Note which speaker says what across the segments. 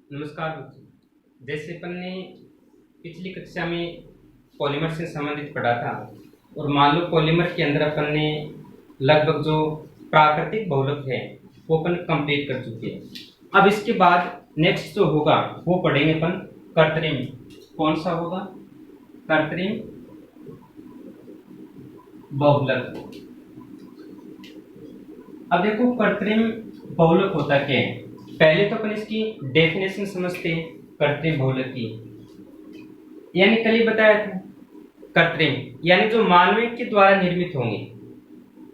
Speaker 1: नमस्कार बच्चों। जैसे अपन ने पिछली कक्षा में पॉलीमर से संबंधित पढ़ा था और मान लो पॉलीमर के अंदर अपन ने लगभग जो प्राकृतिक बहुलक है वो अपन कंप्लीट कर चुके हैं। अब इसके बाद नेक्स्ट जो होगा वो पढ़ेंगे अपन कृत्रिम। कौन सा होगा? कृत्रिम बहुलक। अब देखो कृत्रिम बहुलक होता क्या है। पहले तो अपन इसकी डेफिनेशन समझते हैं कृत्रिम बहुलक की। यानी कल ही बताया था कृत्रिम यानी जो मानव के द्वारा निर्मित होंगे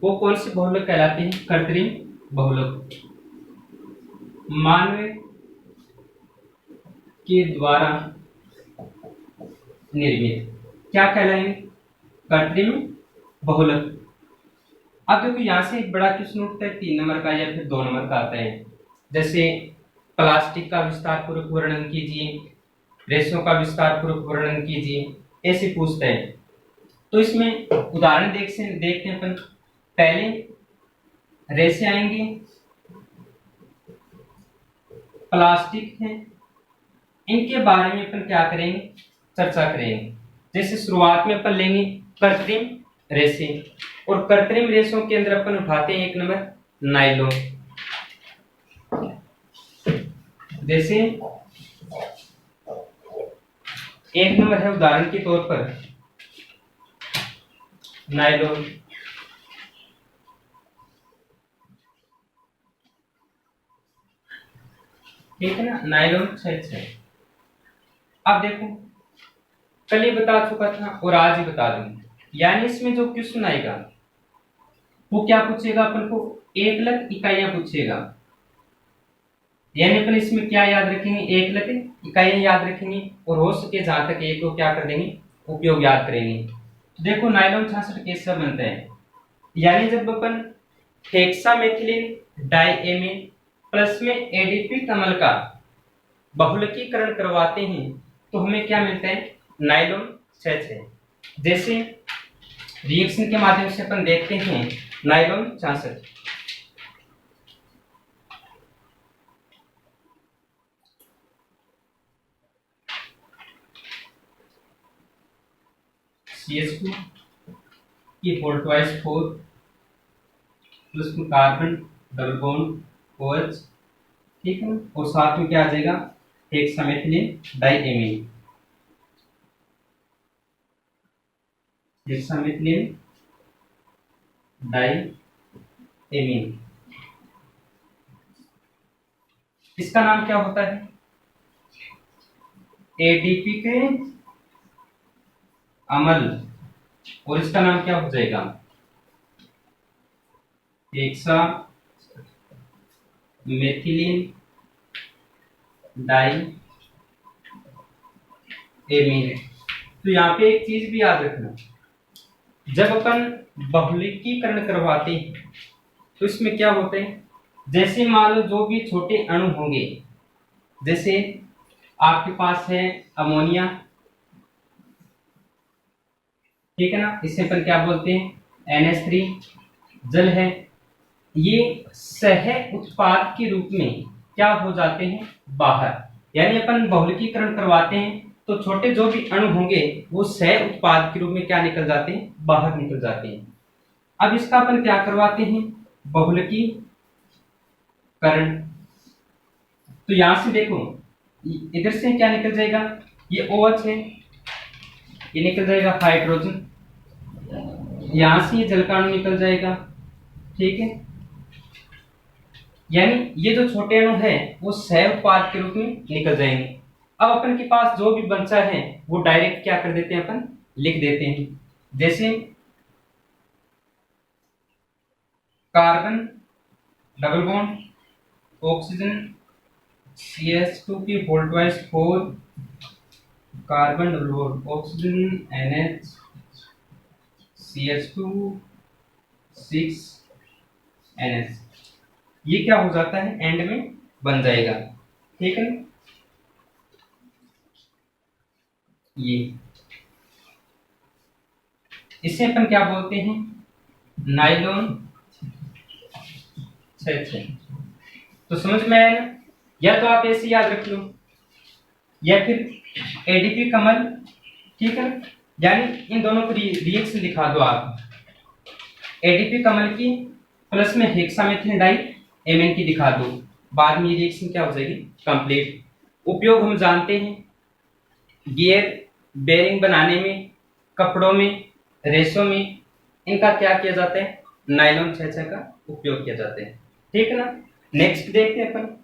Speaker 1: वो कौन से बहुलक कहलाते हैं? कृत्रिम बहुलक। मानव के द्वारा निर्मित क्या कहलाएंगे? कृत्रिम बहुलक। अब देखो यहाँ से एक बड़ा क्वेश्चन उठता है 3 नंबर का या फिर 2 नंबर का आता है। जैसे प्लास्टिक का विस्तार पूर्वक वर्णन कीजिए, रेशों का विस्तार पूर्वक वर्णन कीजिए, ऐसे पूछते हैं। तो इसमें उदाहरण देखते हैं अपन। पहले रेशे आएंगे, प्लास्टिक है, इनके बारे में अपन क्या करेंगे? चर्चा करेंगे। जैसे शुरुआत में अपन लेंगे कृत्रिम रेशे और कृत्रिम रेशों के अंदर अपन उठाते हैं 1 नंबर नायलॉन। जैसे 1 नंबर है उदाहरण के तौर पर नायलॉन। ठीक है ना, नायलॉन 6। अब देखो कल ही बता चुका था और आज ही बता दूंगा। यानी इसमें जो क्वेश्चन आएगा वो क्या पूछेगा? अपन को एकलक इकाइयां पूछेगा। यानी अपन इसमें क्या याद रखेंगे? एकलक इकाइयां याद रखेंगे और हो सके जहां तक एक को क्या कर देंगे? उपयोग याद करेंगे। तो देखो नायलॉन 66 कैसे बनता है। यानी जब अपन हेक्सामेथिलीन डाइएमीन प्लस में एडीपी अम्ल का बहुलकीकरण करवाते हैं तो हमें क्या मिलता है? नायलॉन 66। जैसे रिएक्शन के माध्यम से अपन देखते हैं नायलॉन 66। CH2 की वोल्टवाइज 4 प्लस में कार्बन डबल बॉन्ड OH। ठीक है, और साथ में क्या आ जाएगा? Hexamethylene diamine. हेक्सामेथिलीन डाइएमीन इसका नाम क्या होता है? एडीपी के अम्ल। और इसका नाम क्या हो जाएगा? Hexamethylene diamine. तो यहाँ पे एक चीज भी याद रखना, जब अपन बहुलकीकरण करवाते हैं तो इसमें क्या होते हैं? जैसे मान लो जो भी छोटे अणु होंगे, जैसे आपके पास है अमोनिया, ठीक है ना, इसे अपन क्या बोलते हैं? NH3। जल है, ये सह उत्पाद के रूप में क्या हो जाते हैं? बाहर। यानी अपन बहुलकीकरण करवाते हैं तो छोटे जो भी अणु होंगे वो सह उत्पाद के रूप में क्या निकल जाते हैं? बाहर निकल जाते हैं। अब इसका अपन क्या करवाते हैं? बहुलकीकरण। तो यहां से देखो इधर से क्या निकल जाएगा? ये OH है, ये निकल जाएगा हाइड्रोजन, यहां से ये जल का अणु निकल जाएगा। ठीक है, यानी ये जो छोटे अणु है वो सह उत्पाद के रूप में निकल जाएंगे। अब अपन के पास जो भी बचा है वो डायरेक्ट क्या कर देते हैं? अपन लिख देते हैं। जैसे carbon double bond oxygen CH2 की वोल्टवाइज 4 carbon double bond oxygen NH CH2 6 NH। ये क्या हो जाता है? एंड में बन जाएगा। ठीक है, ये इसे अपन क्या बोलते हैं? नायलॉन 6। तो समझ में आया ना? या तो आप ऐसे याद रख लो या फिर एडीपी कमल, ठीक है। यानी इन दोनों को रिएक्शन दिखा दो आप, एडीपी कमल की प्लस में हेक्सामेथिल डाई एमएन की दिखा दो, बाद में ये रिएक्शन क्या हो जाएगी, कंप्लीट। उपयोग हम जानते हैं, गियर बेरिंग बनाने में, कपड़ों में, रेशों में, इनका क्या किया जाता है, नायलॉन 6 का उपयोग किया जाता है, ठीक है ना। नेक्स्ट देखते हैं अपन,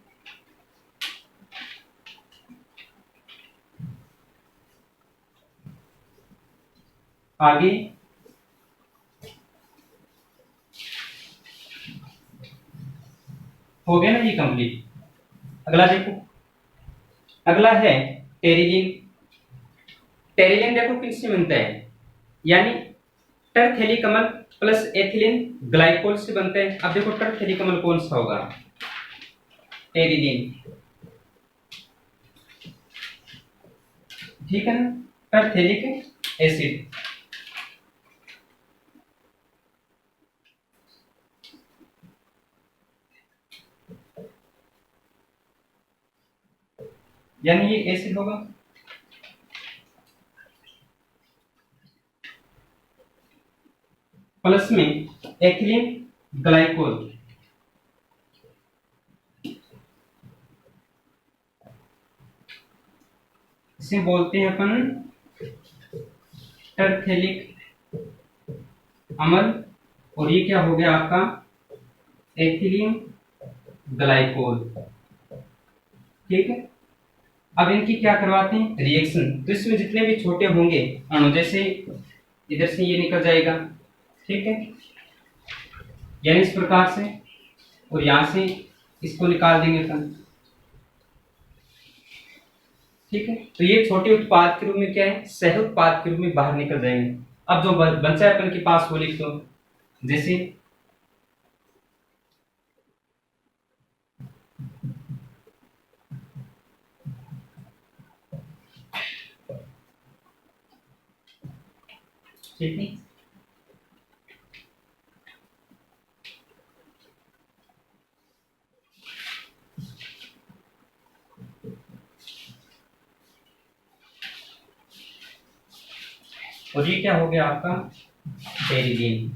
Speaker 1: आगे हो गया ना ये कंप्लीट। अगला देखो, अगला है टेरिलिन। टेरिलिन देखो किससे बनता है, यानी टरथेलिकमल प्लस एथिलीन ग्लाइकोल से बनता है। अब देखो टरथेलिकमल कौन सा होगा, टेरिलिन, ठीक है ना, टरथेलिक एसिड। यानी ये एसिड होगा, प्लस में एथिलीन ग्लाइकोल, इसे बोलते हैं अपन टरथेलिक अम्ल, और ये क्या हो गया आपका, एथिलीन ग्लाइकोल, ठीक है। अब इनकी क्या करवाते हैं, रिएक्शन। तो इसमें जितने भी छोटे होंगे अणु, जैसे इधर से ये निकल जाएगा, ठीक है, यानी इस प्रकार से, और यहां से इसको निकाल देंगे अपन, ठीक है। तो ये छोटे उत्पाद के रूप में क्या है, सह उत्पाद के रूप में बाहर निकल जाएंगे। अब जो बचा है अपन के पास वो लिख दो, जैसे ठीक है, और ये क्या हो गया आपका, टेरिलिन।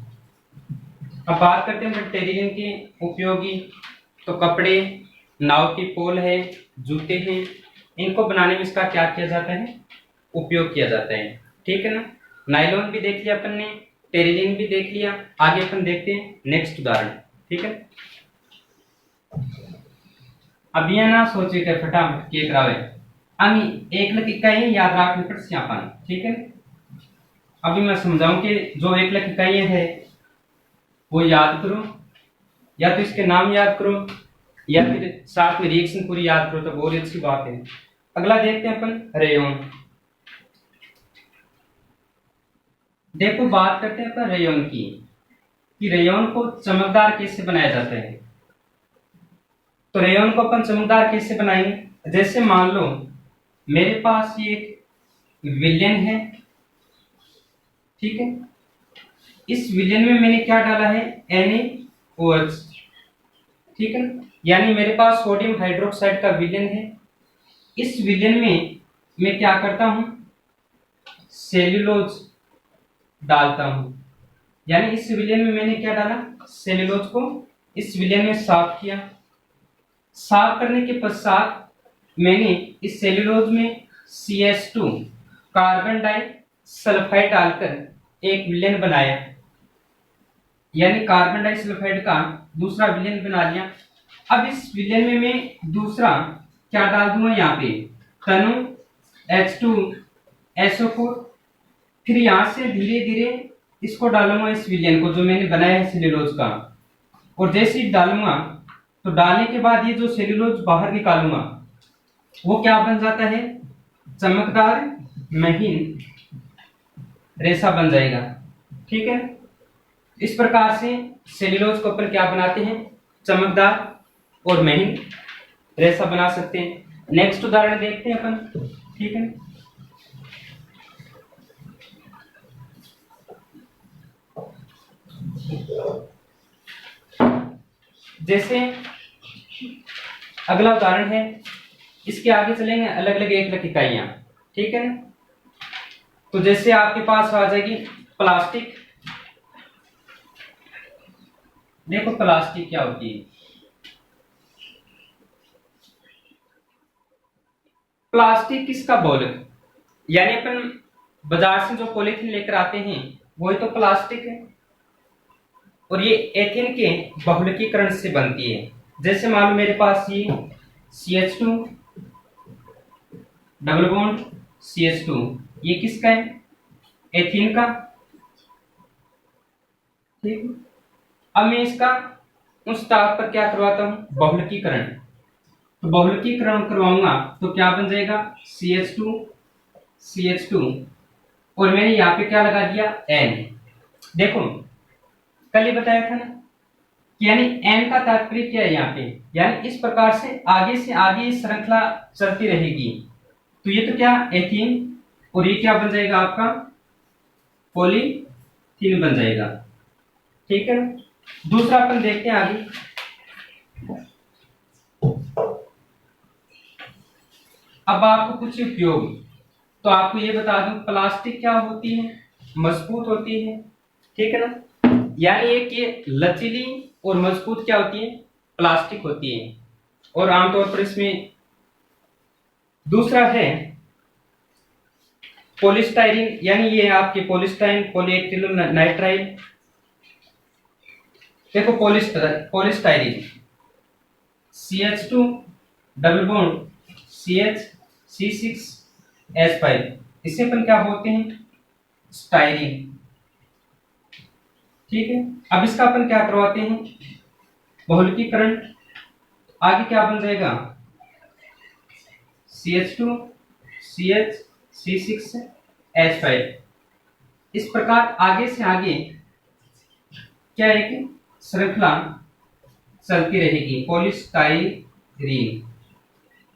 Speaker 1: अब बात करते हैं टेरिलिन के उपयोगी। तो कपड़े, नाव की पोल है, जूते हैं, इनको बनाने में इसका क्या किया जाता है, उपयोग किया जाता है, ठीक है ना। नायलॉन भी देख लिया अपन ने, टेरिलिन भी देख लिया। आगे अपन देखते हैं नेक्स्ट उदाहरण, ठीक है। अब ये ना सोचे के फटाफट के करावे, आम्ही एकलक इकाई याद रखनी पड़ती अपन, ठीक है। अभी मैं समझाऊं कि जो एकलक इकाई है वो याद करो, या तो इसके नाम याद करो, या फिर साथ में रिएक्शन पूरी याद करो, तो बहुत अच्छी बात है। अगला देखते हैं अपन रेयन। देखो बात करते हैं अपन रेयन की, कि रेयन को चमकदार कैसे बनाया जाता है। तो रेयन को अपन चमकदार कैसे बनाएंगे, जैसे मान लो मेरे पास ये एक विलेन है, ठीक है। इस विलेन में मैंने क्या डाला है, NaOH, ठीक है। यानी मेरे पास सोडियम हाइड्रोक्साइड का विलेन है। इस विलेन में मैं क्या करता हूं, सेल्यूलोज डालता हूं। यानी इस विलेन में मैंने क्या डाला, सेल्यूलोज को इस विलेन में साफ किया। साफ करने के पश्चात मैंने इस सेल्यूलोज में CH2 कार्बन डाई सल्फाइड डालकर एक विलेन बनाया, यानी कार्बन डाई सल्फाइड का दूसरा विलेन बना लिया। अब इस विलेन में मैं दूसरा क्या डाल दूंगा, यहाँ पे तनु H2SO4। फिर यहां से धीरे धीरे इसको डालूंगा, इस विलेन को जो मैंने बनाया है सेल्यूलोज का। और जैसे ही डालूंगा तो डालने के बाद ये जो सेल्यूलोज बाहर निकालूंगा वो क्या बन जाता है, चमकदार महीन रेशा बन जाएगा, ठीक है। इस प्रकार से सेल्यूलोज को अपन क्या बनाते हैं, चमकदार और महीन रेशा बना सकते हैं। नेक्स्ट उदाहरण देखते हैं अपन, ठीक है। जैसे अगला उदाहरण है इसके आगे चलेंगे अलग अलग एकलक इकाइयां, ठीक है ना। तो जैसे आपके पास आ जाएगी प्लास्टिक। देखो प्लास्टिक क्या होती है। प्लास्टिक किसका बहुलक, यानी अपन बाजार से जो पॉलीथीन लेकर आते हैं वही तो प्लास्टिक है, और ये एथेन के बहुलकीकरण से बनती है। जैसे मान लो मेरे पास ये CH2 डबल बॉन्ड CH2, ये किसका है, एथेन का, ठीक। अब मैं इसका उस ताप पर क्या करवाता हूं, बहुलकीकरण। तो बहुलकीकरण करवाऊंगा तो क्या बन जाएगा, CH2 और मैंने यहाँ पे क्या लगा दिया, N। देखो कल ही बताया था ना कि यानी N का तात्पर्य क्या है यहाँ पे, यानी इस प्रकार से आगे श्रृंखला चलती रहेगी। तो ये तो क्या, एथीन, और ये क्या बन जाएगा आपका, पॉलीथीन बन जाएगा, ठीक है। दूसरा अपन देखते हैं आगे। अब आपको कुछ उपयोग, तो आपको ये बता दूं प्लास्टिक क्या होती है, मजबूत होती है, ठीक है ना। यानी एक ये लचीली और मजबूत क्या होती है, प्लास्टिक होती है। और आमतौर पर इसमें दूसरा है पॉलीस्टाइरीन, यानी ये आपके पॉलीस्टाइन पॉलीएक्रिलिक नाइट्राइल। देखो polystyrene CH2 double bond CH C6H5, इसे अपन क्या बोलते हैं, स्टाइरीन, ठीक है। अब इसका अपन क्या करवाते हैं, बहुलकीकरण। आगे क्या बन जाएगा, CH2 CH C6H5। इस प्रकार आगे से आगे क्या है कि श्रृंखला चलती रहेगी, पॉलीस्टाइरीन,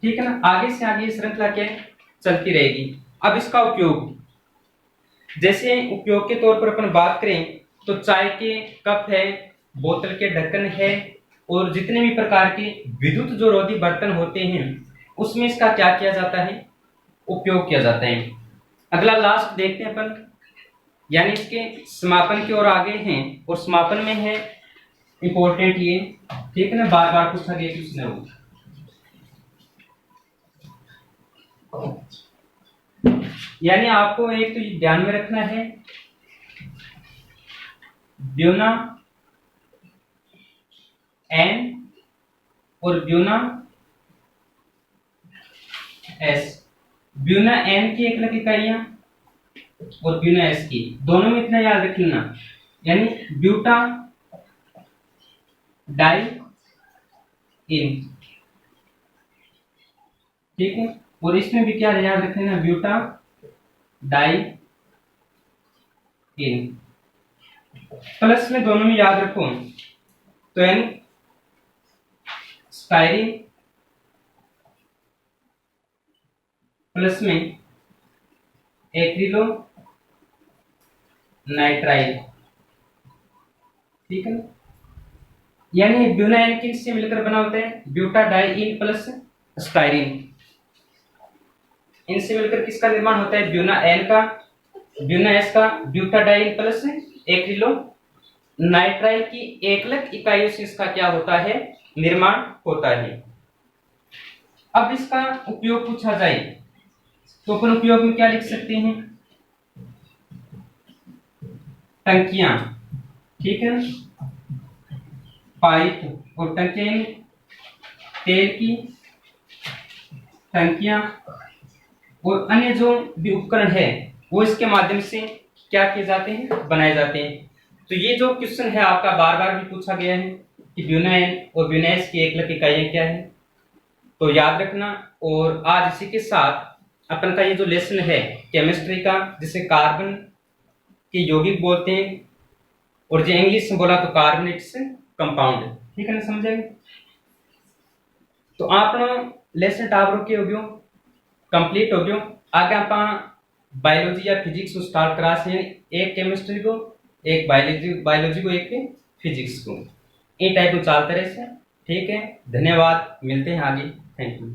Speaker 1: ठीक है ना। आगे से आगे श्रृंखला क्या चलती रहेगी। अब इसका उपयोग, जैसे उपयोग के तौर पर अपन बात करें तो चाय के कप है, बोतल के ढक्कन है, और जितने भी प्रकार के विद्युत जो रोधी बर्तन होते हैं उसमें इसका क्या किया जाता है, उपयोग किया जाता है। अगला लास्ट देखते हैं अपन, यानी इसके समापन की ओर आगे हैं, और समापन में है इंपॉर्टेंट ये, ठीक है ना, बार बार पूछा गया क्वेश्चन है वो। यानी आपको एक तो ध्यान में रखना है, ब्यूना N और ब्यूना S। ब्यूना N की एकलक इकाइयां और ब्यूना S की, दोनों में इतना याद रख लेना, यानी ब्यूटा डाई इन, ठीक है। और इसमें भी क्या याद रख लेना, ब्यूटा डाई इन। प्लस में दोनों में याद रखो तो यानी स्टाइरीन, प्लस में एक्रिलो नाइट्राइल, ठीक है। यानी ब्यूना एन किससे मिलकर बना होता है, buta die in plus styrene, इनसे मिलकर किसका निर्माण होता है, ब्यूना एन का, ब्यूना एस का, buta die in plus acrylo nitrile की एकलक इकाइयों से इसका क्या होता है, निर्माण होता है। अब इसका उपयोग पूछा जाए तो अपन उपयोग में क्या लिख सकते हैं, टंकियां, ठीक है, पाइप और टंकियां, तेल की टंकियां और अन्य जो भी उपकरण है वो इसके माध्यम से क्या किए जाते हैं, बनाए जाते हैं। तो ये जो क्वेश्चन है आपका बार बार भी पूछा गया है कि ब्यूना एन और ब्यूना एस की एकलक इकाइयां क्या है, तो याद रखना। और आज इसी के साथ अपन का ये जो लेसन है केमिस्ट्री का, जिसे कार्बन के यौगिक बोलते हैं, और जो इंग्लिश में बोला तो कार्बोनेट्स कंपाउंड, ठीक है ना, समझेंगे। तो आप लेसन टावर के हो गयो कंप्लीट हो गयो। आगे आप बायोलॉजी या फिजिक्स स्टार्ट करा से, एक केमिस्ट्री को, एक बायोलॉजी को, एक फिजिक्स को, ये टाइप को चलते रहे, ठीक है। धन्यवाद, मिलते हैं आगे, थैंक यू।